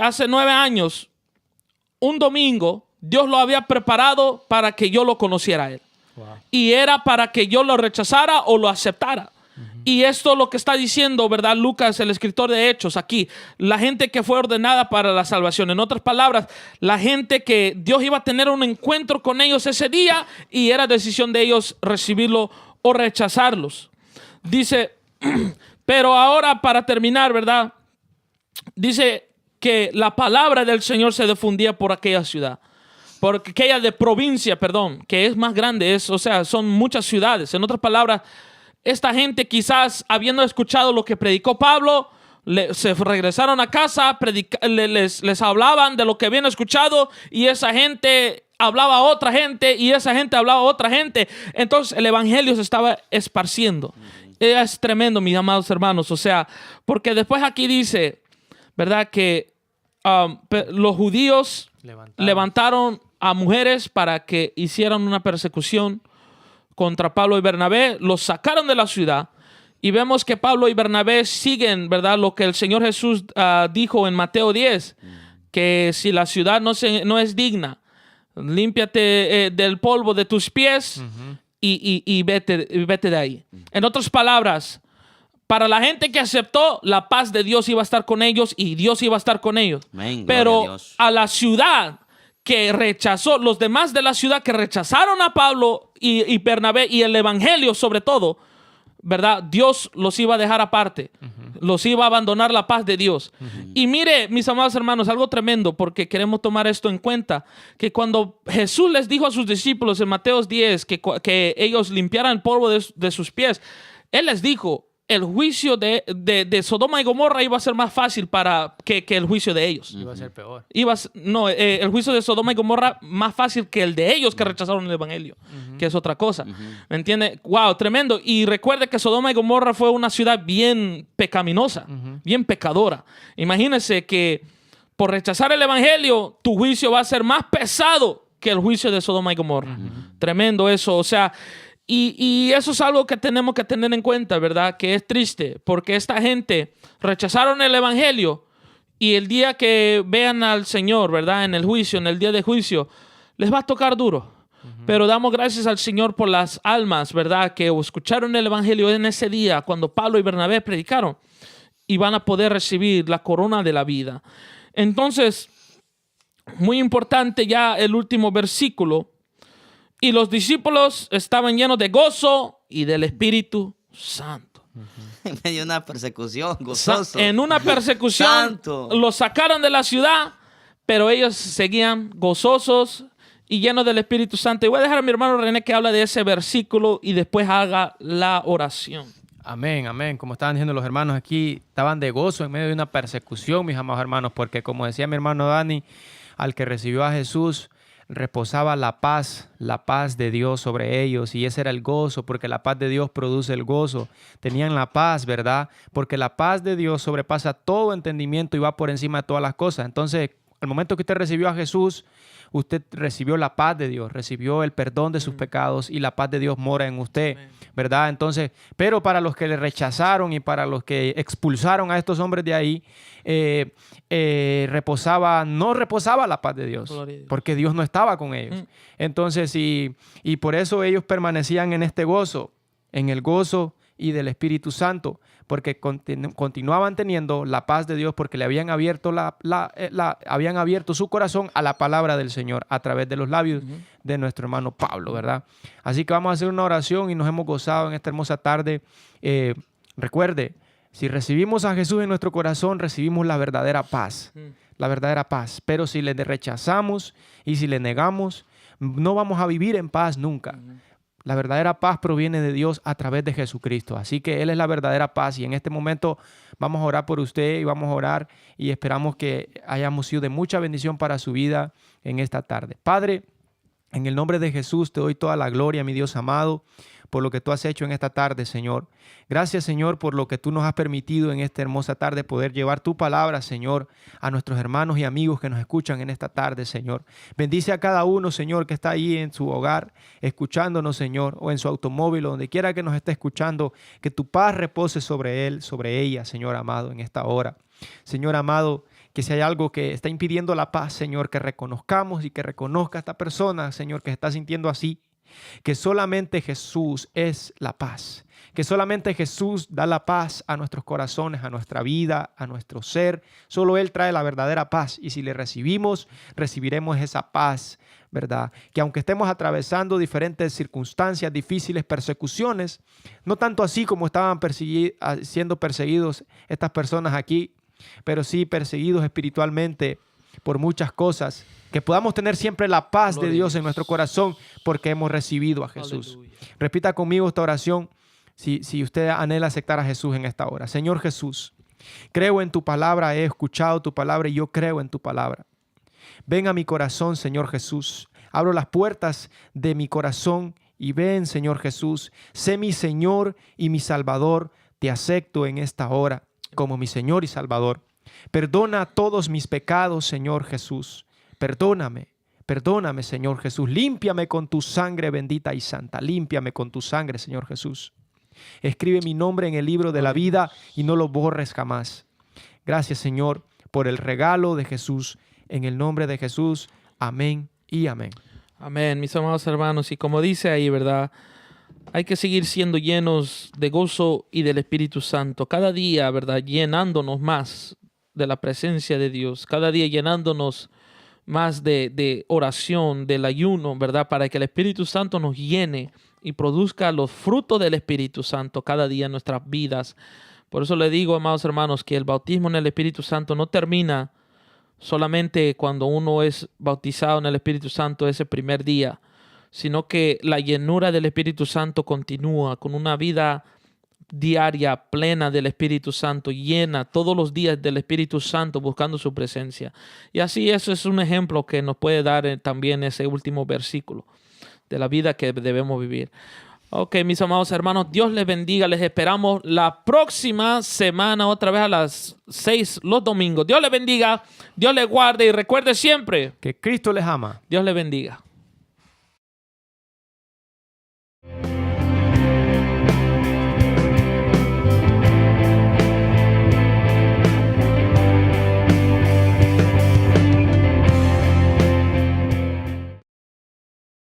Hace 9 años, un domingo, Dios lo había preparado para que yo lo conociera a Él. Wow. Y era para que yo lo rechazara o lo aceptara. Y esto es lo que está diciendo, ¿verdad? Lucas, el escritor de Hechos, aquí. La gente que fue ordenada para la salvación. En otras palabras, la gente que Dios iba a tener un encuentro con ellos ese día y era decisión de ellos recibirlo o rechazarlos. Dice, pero ahora para terminar, ¿verdad? Dice que la palabra del Señor se difundía por aquella ciudad. Por aquella de provincia, perdón, que es más grande, son muchas ciudades. En otras palabras, esta gente quizás habiendo escuchado lo que predicó Pablo, se regresaron a casa, les hablaban de lo que habían escuchado y esa gente hablaba a otra gente y esa gente hablaba a otra gente. Entonces el evangelio se estaba esparciendo. Es tremendo, mis amados hermanos. O sea, porque después aquí dice, ¿verdad? Que los judíos levantaron a mujeres para que hicieran una persecución contra Pablo y Bernabé, los sacaron de la ciudad y vemos que Pablo y Bernabé siguen, ¿verdad? Lo que el Señor Jesús dijo en Mateo 10, que si la ciudad no es digna, límpiate del polvo de tus pies y vete de ahí. En otras palabras, para la gente que aceptó, la paz de Dios iba a estar con ellos y Dios iba a estar con ellos. Amén, pero a la ciudad que rechazó, los demás de la ciudad que rechazaron a Pablo y Bernabé y el evangelio sobre todo, ¿verdad? Dios los iba a dejar aparte. Los iba a abandonar la paz de Dios. Y mire, mis amados hermanos, algo tremendo, porque queremos tomar esto en cuenta, que cuando Jesús les dijo a sus discípulos en Mateo 10 que ellos limpiaran el polvo de sus pies, Él les dijo, el juicio de Sodoma y Gomorra iba a ser más fácil que el juicio de ellos. Iba a ser peor. El juicio de Sodoma y Gomorra más fácil que el de ellos que rechazaron el evangelio, que es otra cosa. ¿Me entiende? Wow, tremendo. Y recuerde que Sodoma y Gomorra fue una ciudad bien pecaminosa, bien pecadora. Imagínense que por rechazar el evangelio, tu juicio va a ser más pesado que el juicio de Sodoma y Gomorra. Tremendo eso. O sea, y eso es algo que tenemos que tener en cuenta, ¿verdad? Que es triste, porque esta gente rechazaron el evangelio y el día que vean al Señor, ¿verdad? En el juicio, en el día de juicio, les va a tocar duro. Pero damos gracias al Señor por las almas, ¿verdad? Que escucharon el evangelio en ese día cuando Pablo y Bernabé predicaron y van a poder recibir la corona de la vida. Entonces, muy importante ya el último versículo. Y los discípulos estaban llenos de gozo y del Espíritu Santo. En medio de una persecución, gozoso. En una persecución, Santo. Los sacaron de la ciudad, pero ellos seguían gozosos y llenos del Espíritu Santo. Y voy a dejar a mi hermano René que habla de ese versículo y después haga la oración. Amén, amén. Como estaban diciendo los hermanos aquí, estaban de gozo en medio de una persecución, mis amados hermanos, porque como decía mi hermano Dani, al que recibió a Jesús, reposaba la paz de Dios sobre ellos, y ese era el gozo, porque la paz de Dios produce el gozo. Tenían la paz, ¿verdad? Porque la paz de Dios sobrepasa todo entendimiento y va por encima de todas las cosas. Entonces, Al momento que usted recibió a Jesús, usted recibió la paz de Dios, recibió el perdón de sus pecados y la paz de Dios mora en usted, ¿verdad? Entonces, pero para los que le rechazaron y para los que expulsaron a estos hombres de ahí, no reposaba la paz de Dios, porque Dios no estaba con ellos. Entonces, y por eso ellos permanecían en este gozo, en el gozo y del Espíritu Santo, porque continuaban teniendo la paz de Dios, porque le habían abierto habían abierto su corazón a la palabra del Señor a través de los labios de nuestro hermano Pablo, ¿verdad? Así que vamos a hacer una oración y nos hemos gozado en esta hermosa tarde. Recuerde, si recibimos a Jesús en nuestro corazón, recibimos la verdadera paz, la verdadera paz. Pero si le rechazamos y si le negamos, no vamos a vivir en paz nunca. La verdadera paz proviene de Dios a través de Jesucristo. Así que Él es la verdadera paz. Y en este momento vamos a orar por usted y vamos a orar y esperamos que hayamos sido de mucha bendición para su vida en esta tarde. Padre, en el nombre de Jesús te doy toda la gloria, mi Dios amado, por lo que tú has hecho en esta tarde, Señor. Gracias, Señor, por lo que tú nos has permitido en esta hermosa tarde poder llevar tu palabra, Señor, a nuestros hermanos y amigos que nos escuchan en esta tarde, Señor. Bendice a cada uno, Señor, que está ahí en su hogar, escuchándonos, Señor, o en su automóvil, o donde quiera que nos esté escuchando, que tu paz repose sobre él, sobre ella, Señor amado, en esta hora. Señor amado, que si hay algo que está impidiendo la paz, Señor, que reconozcamos y que reconozca a esta persona, Señor, que está sintiendo así, que solamente Jesús es la paz, que solamente Jesús da la paz a nuestros corazones, a nuestra vida, a nuestro ser. Solo Él trae la verdadera paz y si le recibimos, recibiremos esa paz, ¿verdad? Que aunque estemos atravesando diferentes circunstancias difíciles, persecuciones, no tanto así como estaban siendo perseguidos estas personas aquí, pero sí perseguidos espiritualmente por muchas cosas, que podamos tener siempre la paz de Dios en nuestro corazón porque hemos recibido a Jesús. Aleluya. Repita conmigo esta oración si usted anhela aceptar a Jesús en esta hora. Señor Jesús, creo en tu palabra, he escuchado tu palabra y yo creo en tu palabra. Ven a mi corazón, Señor Jesús. Abro las puertas de mi corazón y ven, Señor Jesús. Sé mi Señor y mi Salvador. Te acepto en esta hora como mi Señor y Salvador. Perdona todos mis pecados, Señor Jesús. Perdóname, Señor Jesús. Límpiame con tu sangre bendita y santa. Límpiame con tu sangre, Señor Jesús. Escribe mi nombre en el libro de la vida y no lo borres jamás. Gracias, Señor, por el regalo de Jesús. En el nombre de Jesús. Amén y amén. Amén, mis amados hermanos. Y como dice ahí, ¿verdad? Hay que seguir siendo llenos de gozo y del Espíritu Santo. Cada día, ¿verdad? Llenándonos más de la presencia de Dios. Cada día llenándonos más de oración, del ayuno, ¿verdad? Para que el Espíritu Santo nos llene y produzca los frutos del Espíritu Santo cada día en nuestras vidas. Por eso le digo, amados hermanos, que el bautismo en el Espíritu Santo no termina solamente cuando uno es bautizado en el Espíritu Santo ese primer día, sino que la llenura del Espíritu Santo continúa con una vida diaria plena del Espíritu Santo, llena todos los días del Espíritu Santo buscando su presencia. Y así eso es un ejemplo que nos puede dar también ese último versículo de la vida que debemos vivir. Ok, mis amados hermanos, Dios les bendiga. Les esperamos la próxima semana otra vez a las 6 los domingos. Dios les bendiga, Dios les guarde y recuerde siempre que Cristo les ama. Dios les bendiga.